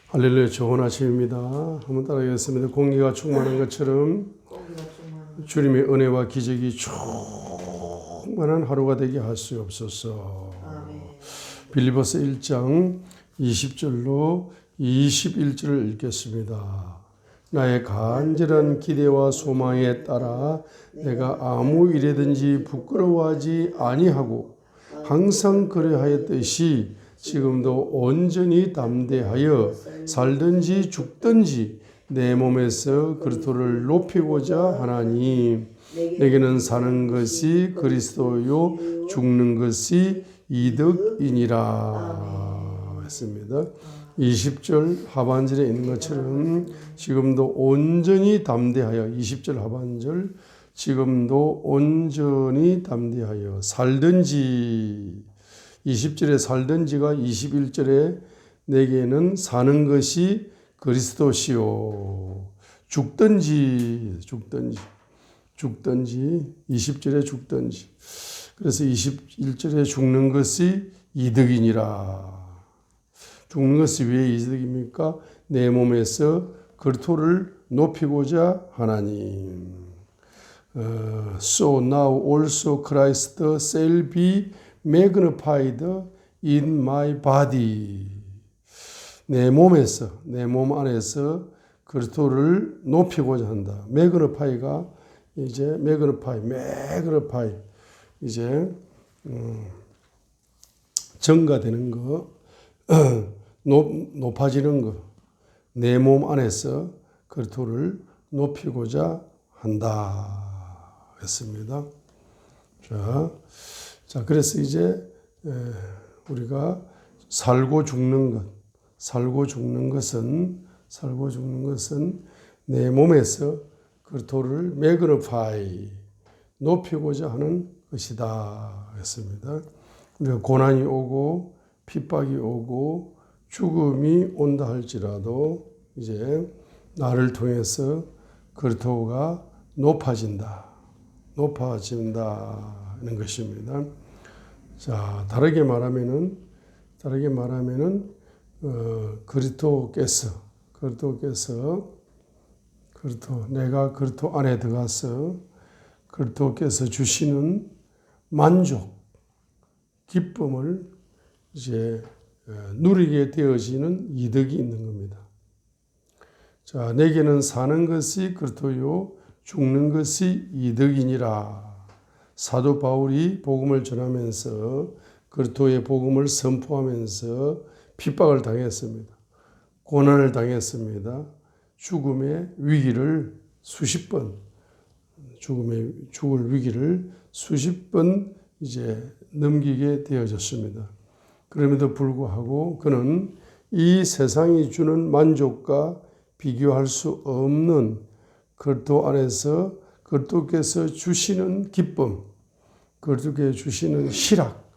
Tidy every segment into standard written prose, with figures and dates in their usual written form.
할렐루야, 좋은 아침입니다. 한번 따라하겠습니다. 공기가 충만한 것처럼 주님의 은혜와 기적이 충만한 하루가 되게 하시옵소서. 빌립보서 1장 20절로 21절을 읽겠습니다. 나의 간절한 기대와 소망에 따라 내가 아무 일에든지 부끄러워하지 아니하고 항상 그러하였듯이 지금도 온전히 담대하여 살든지 죽든지 내 몸에서 그리스도를 높이고자 하나니 내게는 사는 것이 그리스도요 죽는 것이 이득이니라 했습니다. 20절 하반절에 있는 것처럼 지금도 온전히 담대하여 20절 하반절 지금도 온전히 담대하여 살든지 20절에 살든지가 21절에 내게는 사는 것이 그리스도시요 죽든지 20절에 죽든지 그래서 21절에 죽는 것이 이득이니라. 죽는 것이 왜 이득입니까? 내 몸에서 그리스도를 높이고자 하나니. So now also Christ shall be magnified in my body. 내 몸 안에서 그리스도를 높이고자 한다. 매그너파이가 이제 매그너파이 이제 증가되는 거, 높아지는 거. 내 몸 안에서 그리스도를 높이고자 한다. 했습니다. 자, 그래서 이제 우리가 살고 죽는 것은 내 몸에서 그리스도를 매그너파이 높이고자 하는 것이다 했습니다. 우리가 고난이 오고 핍박이 오고 죽음이 온다 할지라도 이제 나를 통해서 그리스도가 높아진다는 것입니다. 자, 다르게 말하면은 내가 그리스도 안에 들어가서 그리스도께서 주시는 만족, 기쁨을 이제 누리게 되어지는 이득이 있는 겁니다. 자, 내게는 사는 것이 그리스도요 죽는 것이 이득이니라. 사도 바울이 복음을 전하면서 그리스도의 복음을 선포하면서 핍박을 당했습니다. 고난을 당했습니다. 죽을 위기를 수십 번 이제 넘기게 되어졌습니다. 그럼에도 불구하고 그는 이 세상이 주는 만족과 비교할 수 없는 그리스도 안에서 그리스도께서 주시는 기쁨, 그리스도께서 주시는 희락,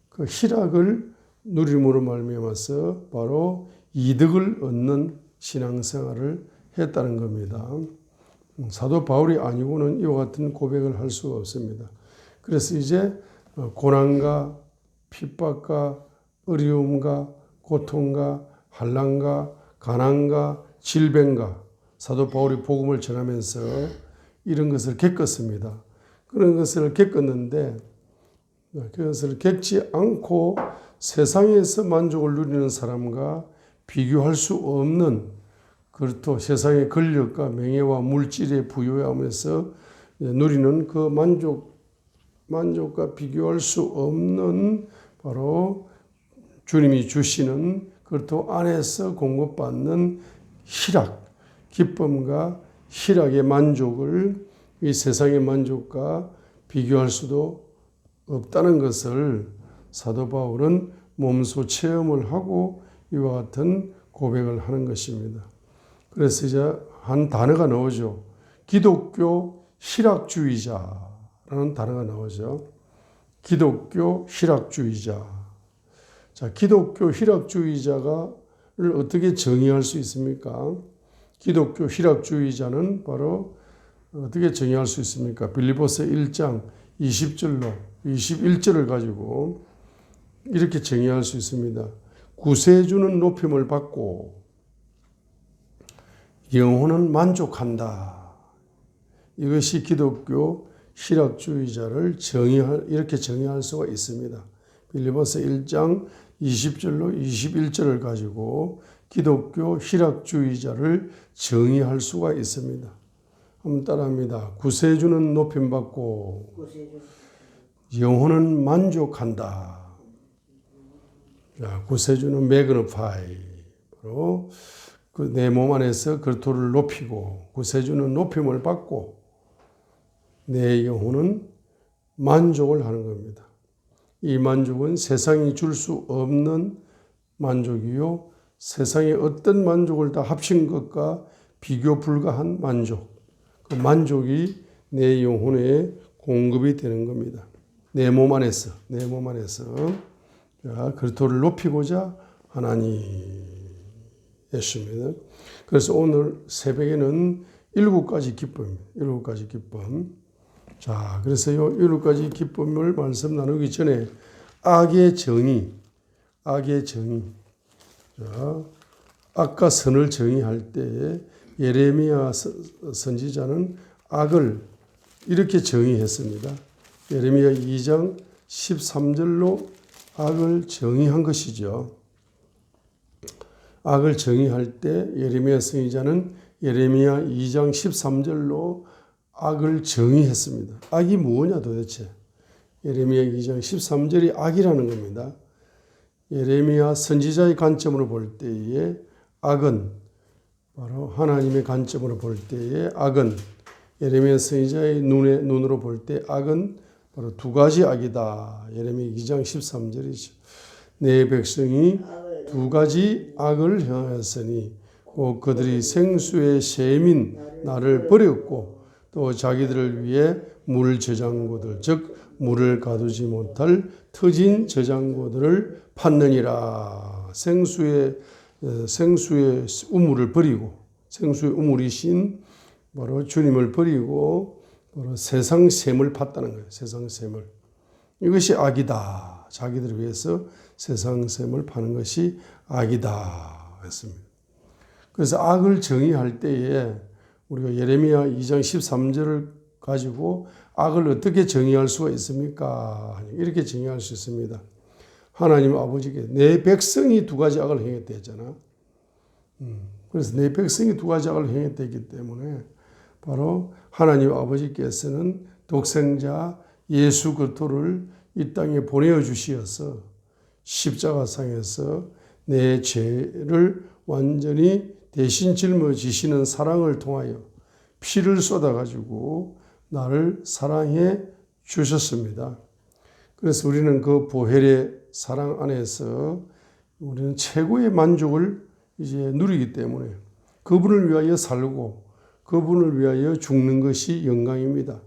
그 희락을 누림으로 말미암아서 바로 이득을 얻는 신앙생활을 했다는 겁니다. 사도 바울이 아니고는 이와 같은 고백을 할 수가 없습니다. 그래서 이제 고난과 핍박과 어려움과 고통과 환난과 가난과 질병과 사도 바울이 복음을 전하면서 이런 것을 겪었습니다. 그런 것을 겪었는데 그것을 겪지 않고 세상에서 만족을 누리는 사람과 비교할 수 없는 그리스도 세상의 권력과 명예와 물질의 부유함에서 누리는 그 만족과 비교할 수 없는 바로 주님이 주시는 그리스도 안에서 공급받는 희락, 기쁨과 희락의 만족을 이 세상의 만족과 비교할 수도 없다는 것을 사도 바울은 몸소 체험을 하고 이와 같은 고백을 하는 것입니다. 그래서 이제 한 단어가 나오죠. 기독교 희락주의자라는 단어가 나오죠. 기독교 희락주의자. 자, 기독교 희락주의자를 어떻게 정의할 수 있습니까? 기독교 희락주의자는 바로 어떻게 정의할 수 있습니까? 빌립보서 1장 20절로 21절을 가지고 이렇게 정의할 수 있습니다. 구세주는 높임을 받고 영혼은 만족한다. 이것이 기독교 희락주의자를 이렇게 정의할 수가 있습니다. 빌립보서 1장 20절로 21절을 가지고 기독교 희락주의자를 정의할 수가 있습니다. 한번 따라합니다. 구세주는 높임받고 영혼은 만족한다. 자, 구세주는 매그너파이, 바로 내 몸 안에서 그리스도를 높이고, 구세주는 높임을 받고 내 영혼은 만족을 하는 겁니다. 이 만족은 세상이 줄 수 없는 만족이요, 세상의 어떤 만족을 다 합친 것과 비교 불가한 만족, 그 만족이 내 영혼에 공급이 되는 겁니다. 내 몸 안에서. 자, 그리스도를 높이고자 하나니 예수입니다. 그래서 오늘 새벽에는 7가지 기쁨입니다. 7가지 기쁨. 자, 그래서 이 7가지 기쁨을 말씀 나누기 전에 악의 정의. 자, 악과 선을 정의할 때 예레미야 선지자는 악을 이렇게 정의했습니다. 예레미야 2장 13절로 악을 정의한 것이죠. 악을 정의할 때 예레미야 선지자는 예레미야 2장 13절로 악을 정의했습니다. 악이 뭐냐 도대체? 예레미야 2장 13절이 악이라는 겁니다. 예레미야 선지자의 관점으로 볼 때에 악은, 바로 하나님의 관점으로 볼 때에 악은, 예레미야 선지자의 눈으로 볼 때 악은 바로 2가지 악이다. 예레미야 2장 13절이죠. 내 백성이 2가지 악을 행하였으니 곧 그들이 생수의 셈인 나를 버렸고 또 자기들을 위해 물 저장고들, 즉 물을 가두지 못할 터진 저장고들을 팠느니라. 생수의 우물을 버리고, 생수의 우물이신 바로 주님을 버리고 바로 세상 셈을 팠다는 거예요. 세상 셈을. 이것이 악이다. 자기들을 위해서 세상 셈을 파는 것이 악이다 했습니다. 그래서 악을 정의할 때에 우리가 예레미야 2장 13절을 가지고 악을 어떻게 정의할 수가 있습니까? 이렇게 정의할 수 있습니다. 하나님 아버지께 내 백성이 2가지 악을 행했다 했잖아. 그래서 내 백성이 2가지 악을 행했기 때문에 바로 하나님 아버지께서는 독생자 예수 그리스도를 이 땅에 보내어 주시어서 십자가상에서 내 죄를 완전히 대신 짊어지시는 사랑을 통하여 피를 쏟아가지고 나를 사랑해 주셨습니다. 그래서 우리는 그 보혈의 사랑 안에서 우리는 최고의 만족을 이제 누리기 때문에 그분을 위하여 살고 그분을 위하여 죽는 것이 영광입니다.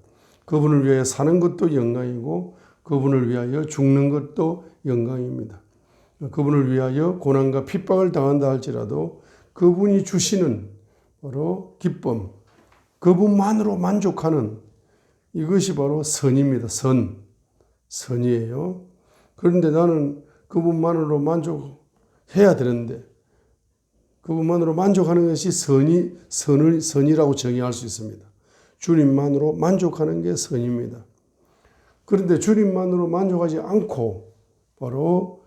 그분을 위하여 사는 것도 영광이고 그분을 위하여 죽는 것도 영광입니다. 그분을 위하여 고난과 핍박을 당한다 할지라도 그분이 주시는 바로 기쁨, 그분만으로 만족하는 이것이 바로 선입니다. 선이에요. 그런데 나는 그분만으로 만족해야 되는데 그분만으로 만족하는 것이 선이라고 정의할 수 있습니다. 주님만으로 만족하는 게 선입니다. 그런데 주님만으로 만족하지 않고 바로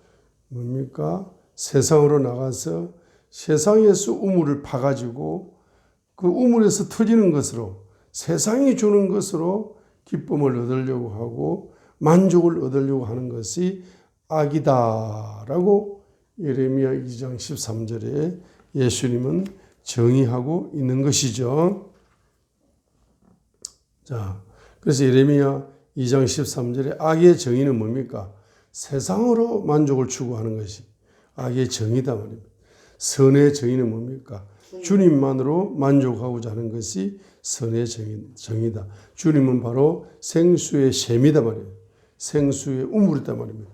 뭡니까? 세상으로 나가서 세상에서 우물을 파가지고 그 우물에서 터지는 것으로 세상이 주는 것으로 기쁨을 얻으려고 하고 만족을 얻으려고 하는 것이 악이다라고 예레미야 2장 13절에 예수님은 정의하고 있는 것이죠. 자, 그래서 예레미야 2장 13절에 악의 정의는 뭡니까? 세상으로 만족을 추구하는 것이 악의 정의다 말입니다. 선의 정의는 뭡니까? 주님만으로 만족하고자 하는 것이 선의 정의다. 주님은 바로 생수의 셈이다 말이에요. 생수의 우물이다 말입니다.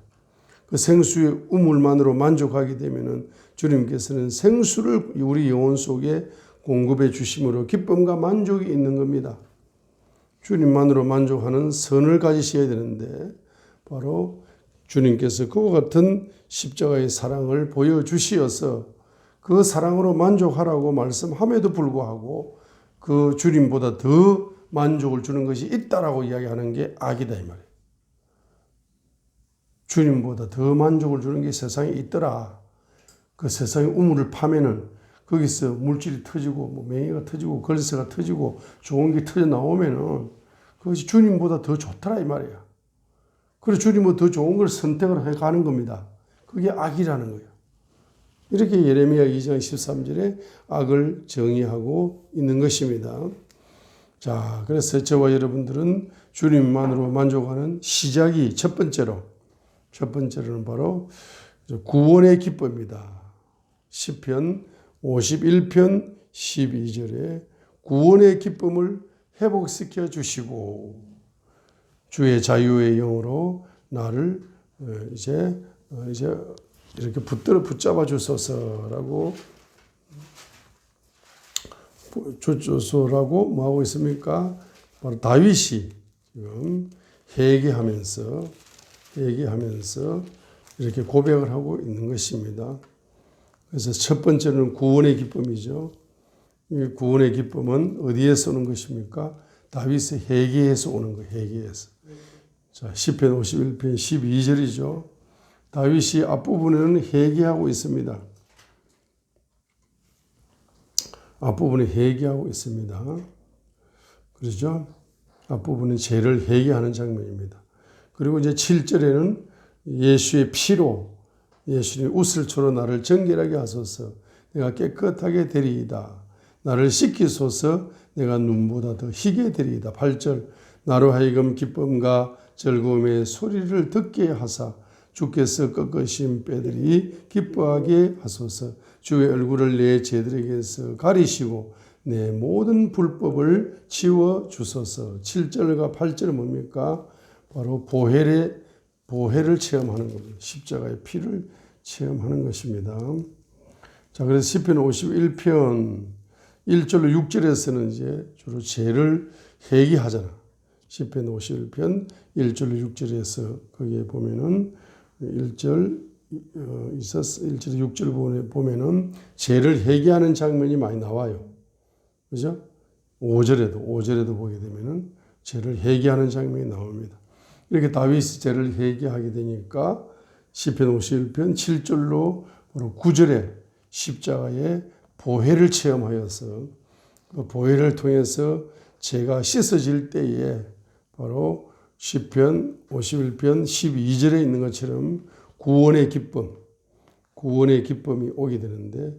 그 생수의 우물만으로 만족하게 되면은 주님께서는 생수를 우리 영혼 속에 공급해 주심으로 기쁨과 만족이 있는 겁니다. 주님만으로 만족하는 선을 가지셔야 되는데 바로 주님께서 그와 같은 십자가의 사랑을 보여주시어서 그 사랑으로 만족하라고 말씀함에도 불구하고 그 주님보다 더 만족을 주는 것이 있다라고 이야기하는 게 악이다 이 말이에요. 주님보다 더 만족을 주는 게 세상에 있더라. 그 세상의 우물을 파면은 거기서 물질이 터지고 뭐 맹해가 터지고 걸쇠가 터지고 좋은 게 터져 나오면은 그것이 주님보다 더 좋더라 이 말이야. 그래서 주님보다 더 좋은 걸 선택을 해 가는 겁니다. 그게 악이라는 거예요. 이렇게 예레미야 2장 13절에 악을 정의하고 있는 것입니다. 자, 그래서 저와 여러분들은 주님만으로 만족하는 시작이 첫 번째로는 바로 구원의 기쁨입니다. 시편 51편 12절에 구원의 기쁨을 회복시켜 주시고 주의 자유의 영으로 나를 이제 이렇게 붙잡아 주소서라고 뭐 하고 있습니까? 바로 다윗이 지금 회개하면서 이렇게 고백을 하고 있는 것입니다. 그래서 첫 번째는 구원의 기쁨이죠. 이 구원의 기쁨은 어디에서 오는 것입니까? 다윗의 회개에서 오는 거예요. 회개에서. 자, 시편 51편 12절이죠. 다윗이 앞부분에는 회개하고 있습니다. 앞부분에 회개하고 있습니다. 그렇죠? 앞부분은 죄를 회개하는 장면입니다. 그리고 이제 7절에는 예수의 피로 예수님 웃을초로 나를 정결하게 하소서 내가 깨끗하게 되리이다. 나를 씻기소서 내가 눈보다 더 희게 되리이다. 8절 나로 하여금 기쁨과 즐거움의 소리를 듣게 하사 주께서 꺾으신 뼈들이 기뻐하게 하소서. 주의 얼굴을 내 죄들에게서 가리시고 내 모든 불법을 치워 주소서. 7절과 8절은 뭡니까? 바로 보혈을 체험하는 겁니다. 십자가의 피를 체험하는 것입니다. 자, 그래서 시편 51편 1절로 6절에서는 이제 주로 죄를 회개하잖아. 시편 51편 1절로 6절에서 거기에 보면은 1절 6절 보면은 죄를 회개하는 장면이 많이 나와요. 그죠? 5절에도 보게 되면은 죄를 회개하는 장면이 나옵니다. 이렇게 다윗이 죄를 회개하게 되니까 시편 51편 7절로 9절에 십자가의 보혈을 체험하여서 그 보혈을 통해서 죄가 씻어질 때에 바로 시편 51편 12절에 있는 것처럼 구원의 기쁨이 오게 되는데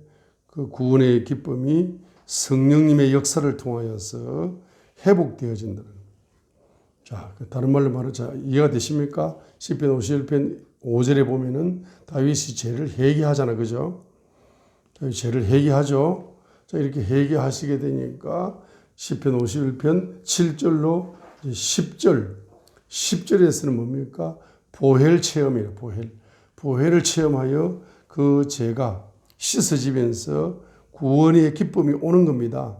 그 구원의 기쁨이 성령님의 역사를 통하여서 회복되어진다는 거예요. 자, 다른 말로 말하면 자, 이해가 되십니까? 시편 51편 5절에 보면은 다윗이 죄를 회개하잖아. 그죠? 죄를 회개하죠. 자, 이렇게 회개하시게 되니까 시편 51편 7절로 10절에서는 뭡니까? 보혈 체험이에요. 보혈을 체험하여 그 죄가 씻어지면서 구원의 기쁨이 오는 겁니다.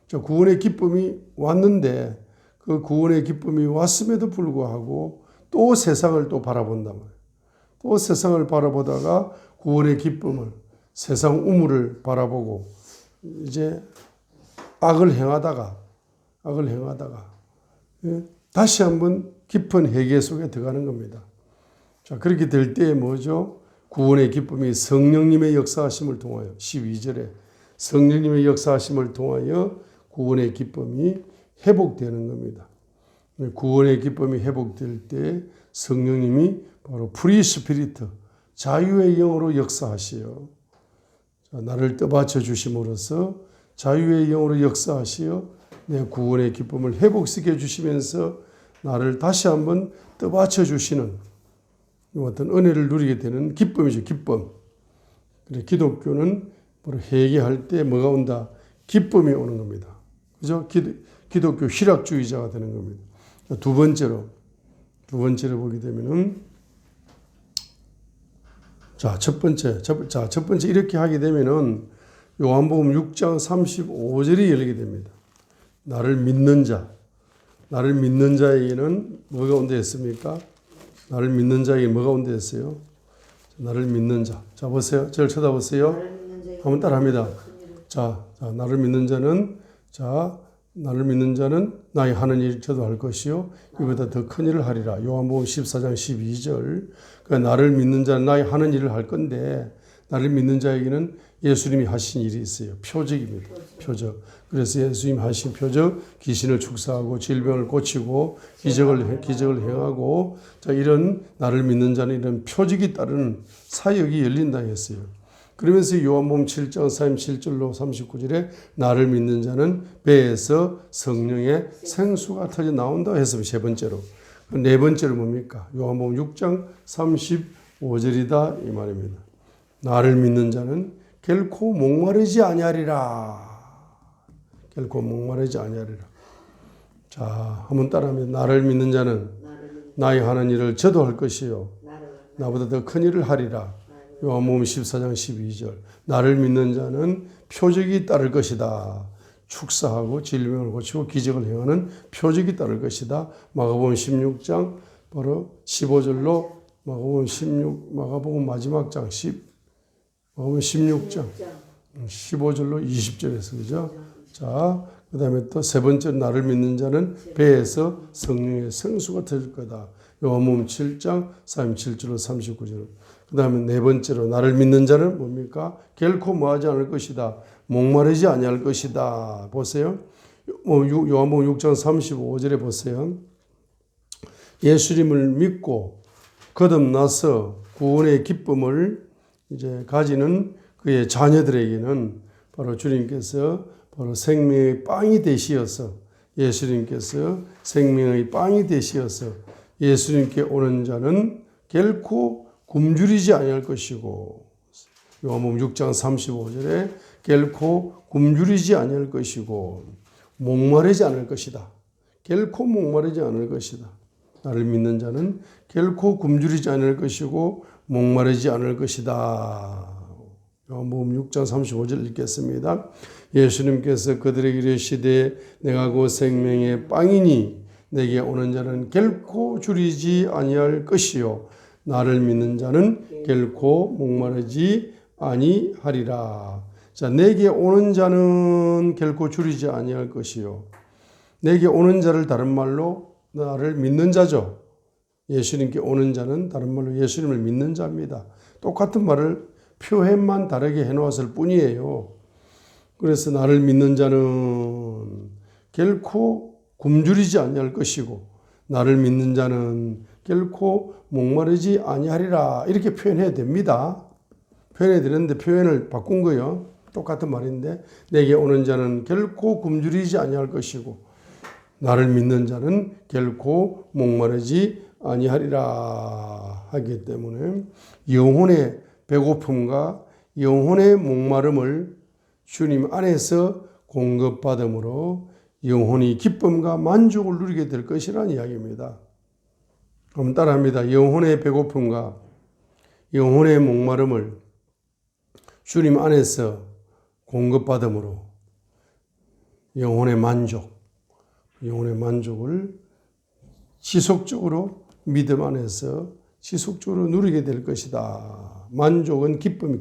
자, 구원의 기쁨이 왔는데 그 구원의 기쁨이 왔음에도 불구하고 또 세상을 또 바라본단 말이에요. 또 세상을 바라보다가 구원의 기쁨을 세상 우물을 바라보고 이제 악을 행하다가 다시 한번 깊은 회개 속에 들어가는 겁니다. 자, 그렇게 될 때에 뭐죠? 구원의 기쁨이 성령님의 역사하심을 통하여 12절에 성령님의 역사하심을 통하여 구원의 기쁨이 회복되는 겁니다. 구원의 기쁨이 회복될 때 성령님이 바로 프리 스피리트, 자유의 영으로 역사하시어 나를 떠받쳐 주심으로써 자유의 영으로 역사하시어 내 구원의 기쁨을 회복시켜 주시면서 나를 다시 한번 떠받쳐 주시는 어떤 은혜를 누리게 되는 기쁨이죠. 기쁨. 그래, 기독교는 바로 회개할 때 뭐가 온다? 기쁨이 오는 겁니다. 그죠? 기독교 희락주의자가 되는 겁니다. 두 번째로 보게 되면은 첫 번째 이렇게 하게 되면은 요한복음 6장 35절이 열리게 됩니다. 나를 믿는 자에게는 뭐가 온다 했습니까? 나를 믿는 자에게 뭐가 온다 했어요? 나를 믿는 자. 자, 보세요. 저를 쳐다보세요. 나를 믿는 자에게 한번 따라합니다. 자, 나를 믿는 자는 나의 하는 일 저도 할 것이요 이보다 더 큰 일을 하리라. 요한복음 14장 12절. 그러니까 나를 믿는 자는 나의 하는 일을 할 건데 나를 믿는 자에게는 예수님이 하신 일이 있어요. 표적입니다. 표적. 그래서 예수님이 하신 표적, 귀신을 축사하고 질병을 고치고 기적을 행하고 자, 이런 나를 믿는 자는 이런 표적이 따르는 사역이 열린다 했어요. 그러면서 요한복음 7장 37절로 39절에 나를 믿는 자는 배에서 성령의 생수가 터져 나온다 해서 세 번째로. 네 번째로 뭡니까? 요한복음 6장 35절이다 이 말입니다. 나를 믿는 자는 결코 목마르지 아니하리라. 결코 목마르지 아니하리라. 자, 한번 따라하면 나를 믿는 자는 나의 하는 일을 저도 할 것이요 나보다 더 큰 일을 하리라. 요한복음 14장 12절. 나를 믿는 자는 표적이 따를 것이다. 축사하고 질병을 고치고 기적을 행하는 표적이 따를 것이다. 마가복음 16장 바로 15절로 마가복음 마지막 장 16장 15절로 20절에서 그죠? 자, 그 다음에 또 세 번째 나를 믿는 자는 배에서 성령의 생수가 터질 거다. 요한복음 7장 37절로 39절. 그 다음에 네 번째로 나를 믿는 자는 뭡니까? 결코 뭐하지 않을 것이다. 목마르지 아니할 것이다. 보세요. 요한복음 6장 35절에 보세요. 예수님을 믿고 거듭나서 구원의 기쁨을 이제 가지는 그의 자녀들에게는 바로 주님께서 바로 생명의 빵이 되시어서 예수님께서 생명의 빵이 되시어서 예수님께 오는 자는 결코 굶주리지 아니할 것이고 요한복음 6장 35절에 결코 굶주리지 아니할 것이고 목마르지 않을 것이다. 결코 목마르지 않을 것이다. 나를 믿는 자는 결코 굶주리지 않을 것이고 목마르지 않을 것이다. 요한복음 6장 35절 읽겠습니다. 예수님께서 그들에게 이르시되 내가 곧 생명의 빵이니 내게 오는 자는 결코 줄이지 아니할 것이요 나를 믿는 자는 결코 목마르지 아니하리라. 자, 내게 오는 자는 결코 줄이지 아니할 것이요. 내게 오는 자를 다른 말로 나를 믿는 자죠. 예수님께 오는 자는 다른 말로 예수님을 믿는 자입니다. 똑같은 말을 표현만 다르게 해놓았을 뿐이에요. 그래서 나를 믿는 자는 결코 굶주리지 아니할 것이고 나를 믿는 자는 결코 목마르지 아니하리라. 이렇게 표현해야 됩니다. 표현해야 되는데 표현을 바꾼 거예요. 똑같은 말인데 내게 오는 자는 결코 굶주리지 아니할 것이고 나를 믿는 자는 결코 목마르지 아니하리라 하기 때문에 영혼의 배고픔과 영혼의 목마름을 주님 안에서 공급받음으로 영혼이 기쁨과 만족을 누리게 될 것이라는 이야기입니다. 한번 따라합니다. 영혼의 배고픔과 영혼의 목마름을 주님 안에서 공급받음으로 영혼의 만족을 지속적으로 믿음 안에서 지속적으로 누리게 될 것이다. 만족은 기쁨.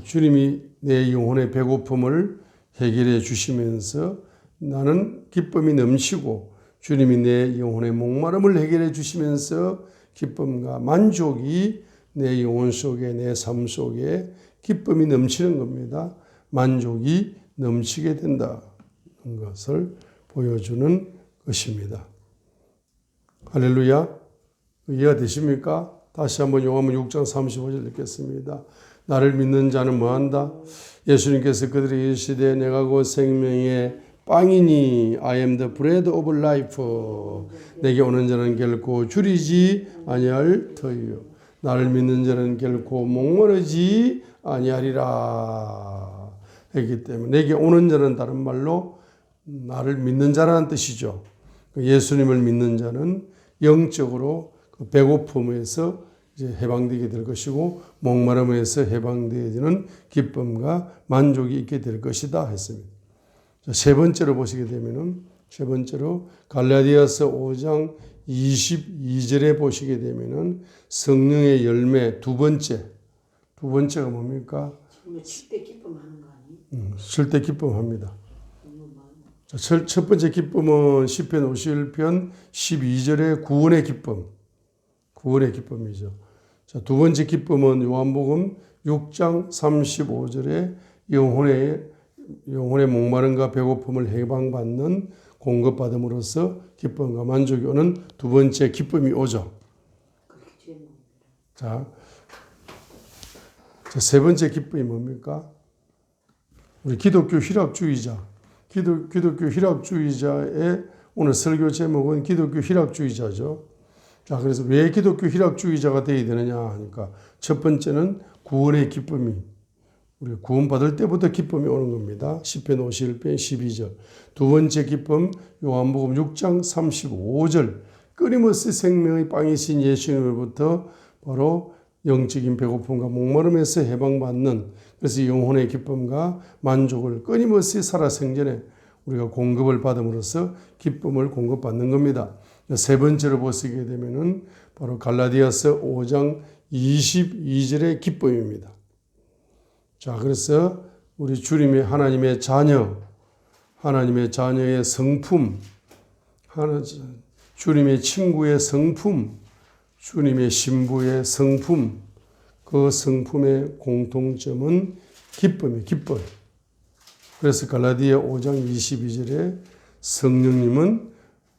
주님이 내 영혼의 배고픔을 해결해 주시면서 나는 기쁨이 넘치고 주님이 내 영혼의 목마름을 해결해 주시면서 기쁨과 만족이 내 영혼 속에 내 삶 속에 기쁨이 넘치는 겁니다. 만족이 넘치게 된다는 것을 보여주는 것입니다. 할렐루야. 이해가 되십니까? 다시 한번 요한복음 6장 35절 읽겠습니다. 나를 믿는 자는 뭐한다? 예수님께서 그들에게 이르시되 내가 곧 생명의 빵이니 I am the bread of life. 내게 오는 자는 결코 줄이지 아니할 터이요 나를 믿는 자는 결코 목마르지 아니하리라 했기 때문에 내게 오는 자는 다른 말로 나를 믿는 자라는 뜻이죠. 예수님을 믿는 자는 영적으로 그 배고픔에서 이제 해방되게 될 것이고 목마름에서 해방되어지는 기쁨과 만족이 있게 될 것이다 했습니다. 세 번째로 보시게 되면은 세 번째로 갈라디아서 5장 22절에 보시게 되면은 성령의 열매 두 번째 두 번째가 뭡니까? 쉴 때 기쁨하는 거 아니에요? 쉴 때 기쁨합니다. 너무 많아. 자, 첫 번째 기쁨은 시편 51편 12절의 구원의 기쁨. 구원의 기쁨이죠. 자, 두 번째 기쁨은 요한복음 6장 35절에 영혼의 목마름과 배고픔을 해방받는 공급받음으로써 기쁨과 만족이 오는 두 번째 기쁨이 오죠. 그렇게 주는 자, 세 번째 기쁨이 뭡니까? 우리 기독교 희락주의자, 기독교 희락주의자의 오늘 설교 제목은 기독교 희락주의자죠. 자, 그래서 왜 기독교 희락주의자가 되어야 되느냐 하니까 첫 번째는 구원의 기쁨이, 우리 구원받을 때부터 기쁨이 오는 겁니다. 시편 51편 12절. 두 번째 기쁨 요한복음 6장 35절. 끊임없이 생명의 빵이신 예수님으로부터 바로 영적인 배고픔과 목마름에서 해방받는, 그래서 영혼의 기쁨과 만족을 끊임없이 살아생전에 우리가 공급을 받음으로써 기쁨을 공급받는 겁니다. 세 번째로 보시게 되면은 바로 갈라디아서 5장 22절의 기쁨입니다. 자, 그래서 우리 주님의 하나님의 자녀, 하나님의 자녀의 성품, 주님의 친구의 성품, 주님의 신부의 성품, 그 성품의 공통점은 기쁨이에요. 기쁨. 그래서 갈라디아 5장 22절에 성령님은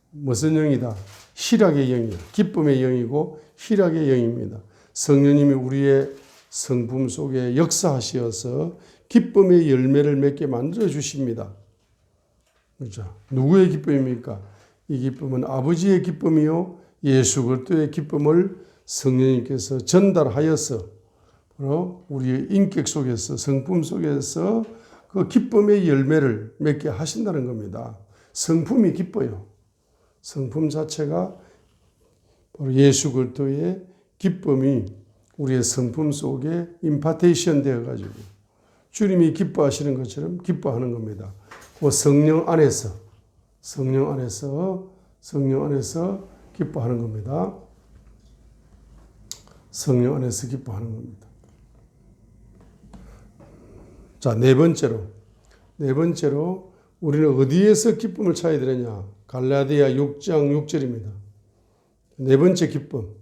무슨 영이다? 희락의 영이야. 기쁨의 영이고 희락의 영입니다. 성령님이 우리의 성품 속에 역사하시어서 기쁨의 열매를 맺게 만들어 주십니다. 그렇죠? 누구의 기쁨입니까? 이 기쁨은 아버지의 기쁨이요, 예수 그리스도의 기쁨을 성령님께서 전달하여서 바로 우리의 인격 속에서, 성품 속에서 그 기쁨의 열매를 맺게 하신다는 겁니다. 성품이 기뻐요. 성품 자체가 바로 예수 그리스도의 기쁨이 우리의 성품 속에 임파테이션 되어가지고 주님이 기뻐하시는 것처럼 기뻐하는 겁니다. 그 성령 안에서 기뻐하는 겁니다. 성령 안에서 기뻐하는 겁니다. 자, 네 번째로 우리는 어디에서 기쁨을 찾아야 되느냐? 갈라디아 6장 6절입니다. 네 번째 기쁨.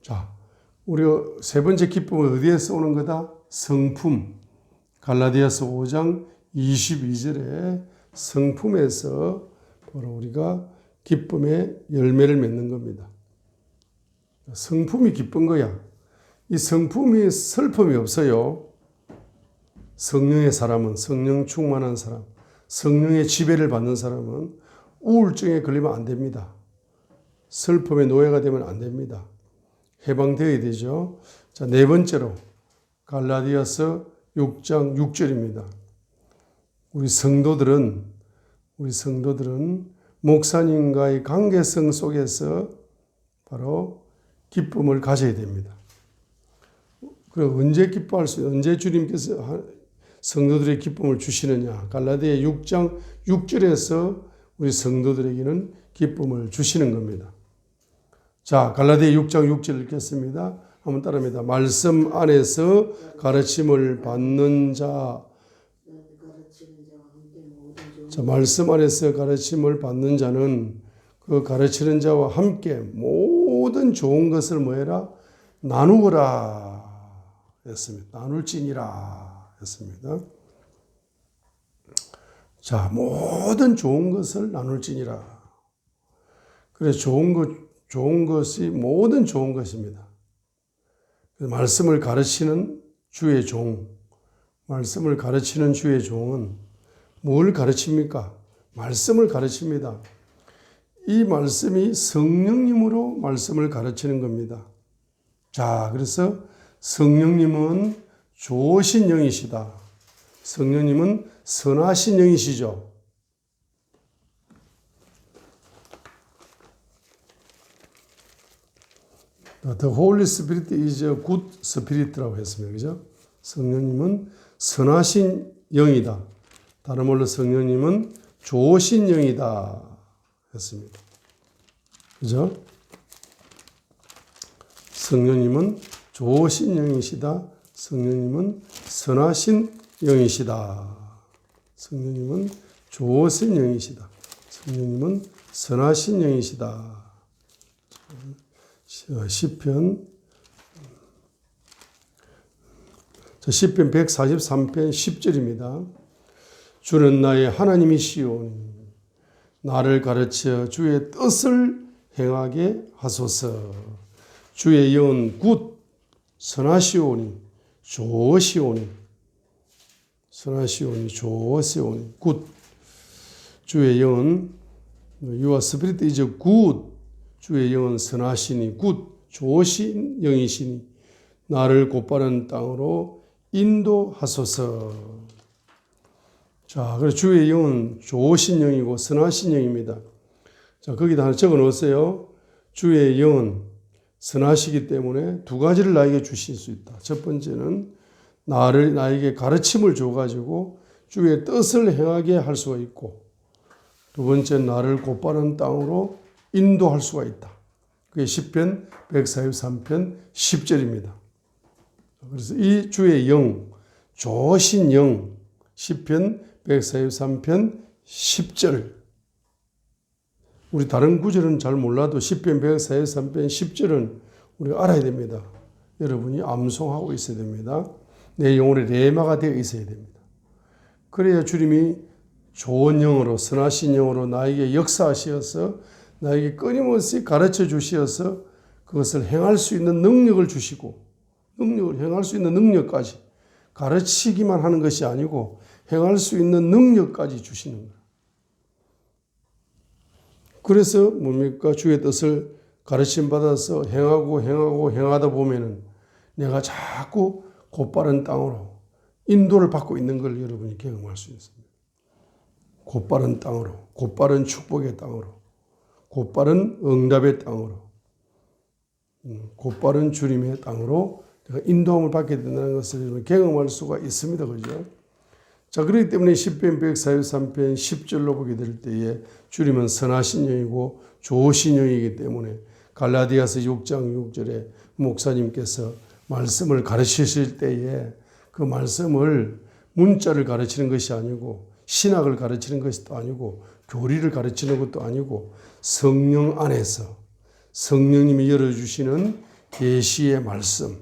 자, 우리가 세 번째 기쁨은 어디에서 오는 거다? 성품. 갈라디아서 5장 22절에 성품에서 바로 우리가 기쁨의 열매를 맺는 겁니다. 성품이 기쁜 거야. 이 성품이 슬픔이 없어요. 성령의 사람은, 성령 충만한 사람, 성령의 지배를 받는 사람은 우울증에 걸리면 안 됩니다. 슬픔의 노예가 되면 안 됩니다. 해방되어야 되죠. 자, 네 번째로 갈라디아서 6장 6절입니다. 우리 성도들은 목사님과의 관계성 속에서 바로 기쁨을 가져야 됩니다. 그럼 언제 기뻐할 수, 언제 주님께서 성도들의 기쁨을 주시느냐? 갈라디아 6장 6절에서 우리 성도들에게는 기쁨을 주시는 겁니다. 자, 갈라디아 6장 6절 읽겠습니다. 한번 따라합니다. 말씀 안에서 가르침을 받는 자. 자, 말씀 안에서 가르침을 받는 자는 그 가르치는 자와 함께 모든 좋은 것을 뭐해라? 나누어라 했습니다. 나눌지니라 했습니다. 자, 모든 좋은 것을 나눌지니라. 그래서 좋은 것이 모든 좋은 것입니다. 말씀을 가르치는 주의 종, 말씀을 가르치는 주의 종은 뭘 가르칩니까? 말씀을 가르칩니다. 이 말씀이 성령님으로 말씀을 가르치는 겁니다. 자, 그래서 성령님은 좋으신 영이시다. 성령님은 선하신 영이시죠. The Holy Spirit is a good spirit라고 했습니다. 그죠? 성령님은 선하신 영이다. 다른 말로 성령님은 좋으신 영이다 했습니다. 그죠? 성령님은 좋으신 영이시다. 성령님은 선하신 영이시다. 성령님은 좋으신 영이시다. 성령님은 선하신 영이시다. 시편 143편 10절입니다. 주는 나의 하나님이시오니 나를 가르쳐 주의 뜻을 행하게 하소서. 주의 영은 굿 선하시오니 좋으시오니 선하시오니 좋으시오니 굿. 주의 영은 Your spirit is good. 주의 영은 선하시니 good 좋으신 영이시니 나를 곧바른 땅으로 인도하소서. 자, 그래서 주의 영은 좋으신 영이고 선하신 영입니다. 자, 거기다 하나 적어 놓으세요. 주의 영은 선하시기 때문에 두 가지를 나에게 주실 수 있다. 첫 번째는 나에게 가르침을 줘가지고 주의 뜻을 행하게 할 수가 있고, 두 번째는 나를 곧바른 땅으로 인도할 수가 있다. 그게 시편 143편 10절입니다. 그래서 이 주의 영, 좋으신 영, 시편 143편 10절. 우리 다른 구절은 잘 몰라도 시편 143편 10절은 우리가 알아야 됩니다. 여러분이 암송하고 있어야 됩니다. 내 영혼의 레마가 되어 있어야 됩니다. 그래야 주님이 좋은 영으로 선하신 영으로 나에게 역사하시어서 나에게 끊임없이 가르쳐 주시어서 그것을 행할 수 있는 능력을 주시고, 능력을 행할 수 있는 능력까지, 가르치기만 하는 것이 아니고 행할 수 있는 능력까지 주시는 거예요. 그래서 뭡니까? 주의 뜻을 가르침 받아서 행하다 보면은 내가 자꾸 곧바른 땅으로 인도를 받고 있는 걸 여러분이 경험할 수 있습니다. 곧바른 땅으로, 곧바른 축복의 땅으로, 곧바른 응답의 땅으로, 곧바른 주님의 땅으로 내가 인도함을 받게 된다는 것을 경험할 수가 있습니다. 그죠? 자, 그렇기 때문에 시편 143편 10절로 보게 될 때에 주님은 선하신 영이고 좋으신 영이기 때문에 갈라디아서 6장 6절에 목사님께서 말씀을 가르치실 때에 그 말씀을 문자를 가르치는 것이 아니고 신학을 가르치는 것도 아니고 교리를 가르치는 것도 아니고 성령 안에서 성령님이 열어주시는 계시의 말씀,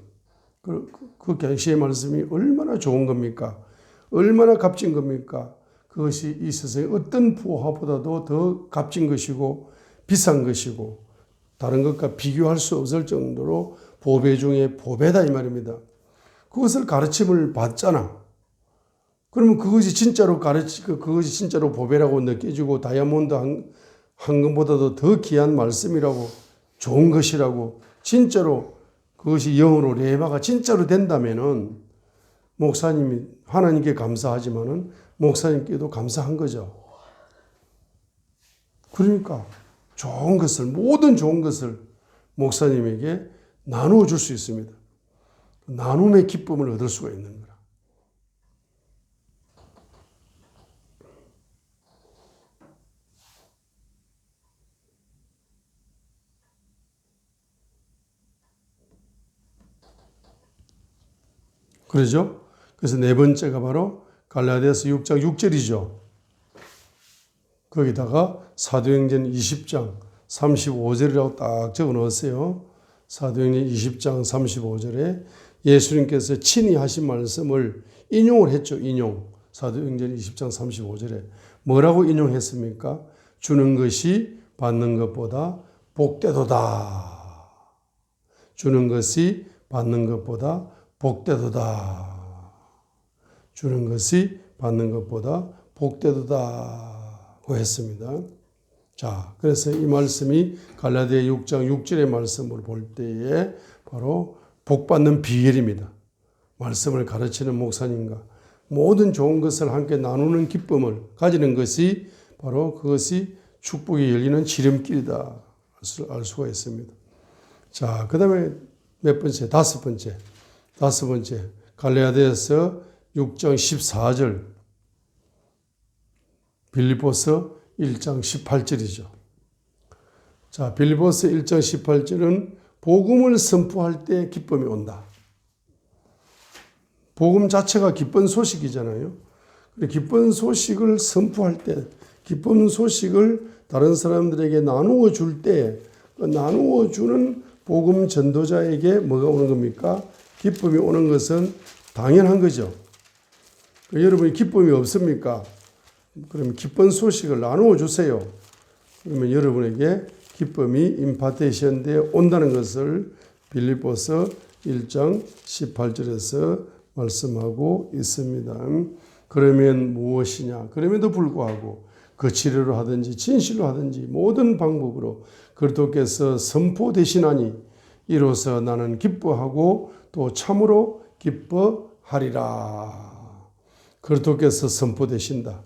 그 계시의 말씀이 얼마나 좋은 겁니까? 얼마나 값진 겁니까? 그것이 이 세상의 어떤 보화보다도 더 값진 것이고 비싼 것이고 다른 것과 비교할 수 없을 정도로 보배 중에 보배다 이 말입니다. 그것을 가르침을 받잖아. 그러면 그것이 진짜로 그것이 진짜로 보배라고 느껴지고 다이아몬드 황금보다도 더 귀한 말씀이라고 좋은 것이라고 진짜로 그것이 영으로 레마가 진짜로 된다면은 목사님이 하나님께 감사하지만은 목사님께도 감사한 거죠. 그러니까 좋은 것을, 모든 좋은 것을 목사님에게 나누어 줄 수 있습니다. 나눔의 기쁨을 얻을 수가 있는 거라. 그러죠? 그래서 네 번째가 바로 갈라디아서 6장 6절이죠. 거기다가 사도행전 20장 35절이라고 딱 적어 놓으세요. 사도행전 20장 35절에 예수님께서 친히 하신 말씀을 인용을 했죠. 인용. 사도행전 20장 35절에 뭐라고 인용했습니까? 주는 것이 받는 것보다 복되도다. 주는 것이 받는 것보다 복되도다. 주는 것이 받는 것보다 복되도다고 했습니다. 자, 그래서 이 말씀이 갈라디아 6장 6절의 말씀을 볼 때에 바로 복받는 비결입니다. 말씀을 가르치는 목사님과 모든 좋은 것을 함께 나누는 기쁨을 가지는 것이 바로 그것이 축복이 열리는 지름길이다 알 수가 있습니다. 자, 그 다음에 몇 번째? 다섯 번째. 갈라디아서 6장 14절, 빌립보서 1장 18절이죠. 자, 빌립보서 1장 18절은 복음을 선포할 때 기쁨이 온다. 복음 자체가 기쁜 소식이잖아요. 기쁜 소식을 선포할 때, 기쁜 소식을 다른 사람들에게 나누어 줄 때, 나누어 주는 복음 전도자에게 뭐가 오는 겁니까? 기쁨이 오는 것은 당연한 거죠. 여러분이 기쁨이 없습니까? 그러면 기쁜 소식을 나누어 주세요. 그러면 여러분에게 기쁨이 임파테이션 돼 온다는 것을 빌립보서 1장 18절에서 말씀하고 있습니다. 그러면 무엇이냐? 그럼에도 불구하고 거칠어로 하든지 진실로 하든지 모든 방법으로 그리스도께서 선포되시나니 이로써 나는 기뻐하고 또 참으로 기뻐하리라. 그리스도께서 선포되신다.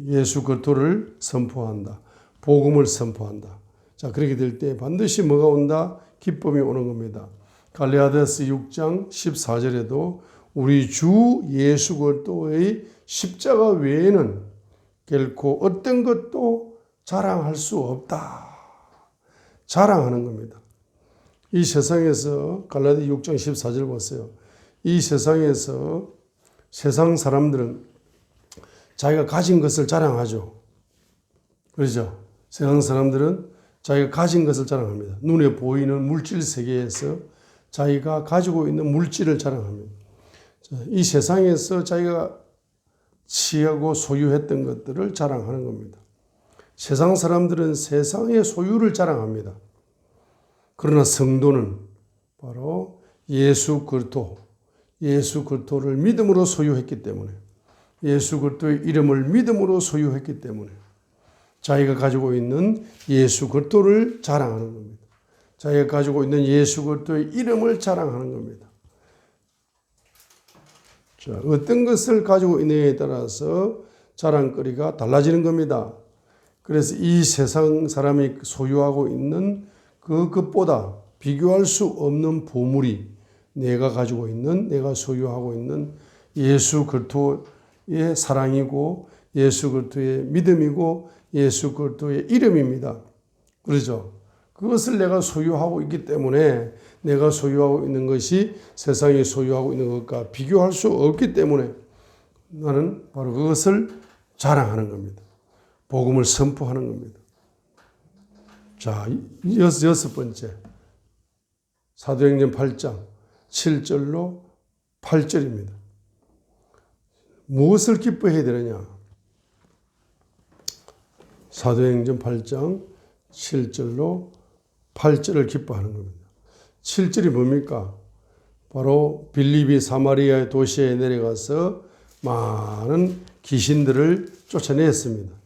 예수 그리스도를 선포한다. 복음을 선포한다. 자, 그렇게 될 때 반드시 뭐가 온다? 기쁨이 오는 겁니다. 갈라디아서 6장 14절에도 우리 주 예수 그리스도의 십자가 외에는 결코 어떤 것도 자랑할 수 없다. 자랑하는 겁니다. 이 세상에서 갈라디아 6장 14절 보세요. 이 세상에서 세상 사람들은 자기가 가진 것을 자랑하죠. 그렇죠? 세상 사람들은 자기가 가진 것을 자랑합니다. 눈에 보이는 물질 세계에서 자기가 가지고 있는 물질을 자랑합니다. 이 세상에서 자기가 취하고 소유했던 것들을 자랑하는 겁니다. 세상 사람들은 세상의 소유를 자랑합니다. 그러나 성도는 바로 예수 그리스도를 믿음으로 소유했기 때문에, 예수 그리스도의 이름을 믿음으로 소유했기 때문에 자기가 가지고 있는 예수 그리스도를 자랑하는 겁니다. 자기가 가지고 있는 예수 그리스도의 이름을 자랑하는 겁니다. 자, 어떤 것을 가지고 있느냐에 따라서 자랑거리가 달라지는 겁니다. 그래서 이 세상 사람이 소유하고 있는 그것보다 비교할 수 없는 보물이 내가 가지고 있는, 내가 소유하고 있는 예수 그리스도의 사랑이고 예수 그리스도의 믿음이고 예수 그리스도의 이름입니다. 그렇죠? 그것을 내가 소유하고 있기 때문에 내가 소유하고 있는 것이 세상이 소유하고 있는 것과 비교할 수 없기 때문에 나는 바로 그것을 자랑하는 겁니다. 복음을 선포하는 겁니다. 자, 여섯 번째. 사도행전 8장 7절로 8절입니다. 무엇을 기뻐해야 되느냐? 사도행전 8장 7절로 8절을 기뻐하는 겁니다. 7절이 뭡니까? 바로 빌립이 사마리아의 도시에 내려가서 많은 귀신들을 쫓아냈습니다.